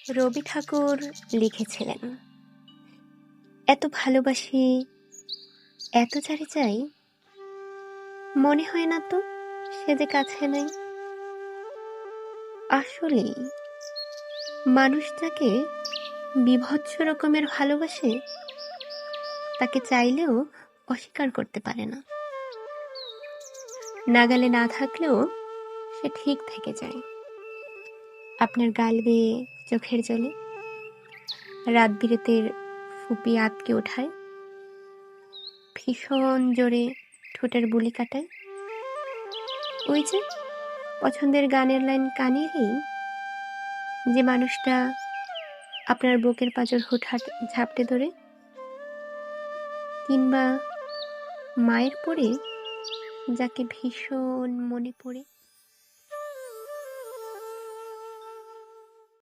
রবি ঠাকুর লিখেছিলেন, এত ভালোবাসি, এত যারে চাই, মনে হয় না তো সে যে কাছে নেই। আসলেই মানুষ যাকে বিভৎস রকমের ভালোবাসে তাকে চাইলেও অস্বীকার করতে পারে না। নাগালে না থাকলেও সে ঠিক থেকে যায় আপনার গাল বেয়ে, চোখের জলে, রাত বিরেতের ফুপি আতকে ওঠায়, ভীষণ জোরে ঠোঁটের বুলি কাটায়। ওই যে পছন্দের গানের লাইন কানে এলেই যে মানুষটা আপনার বুকের পাঁজর হুটহাট ঝাপটে ধরে, কিংবা মায়ের পরে যাকে ভীষণ মনে পড়ে।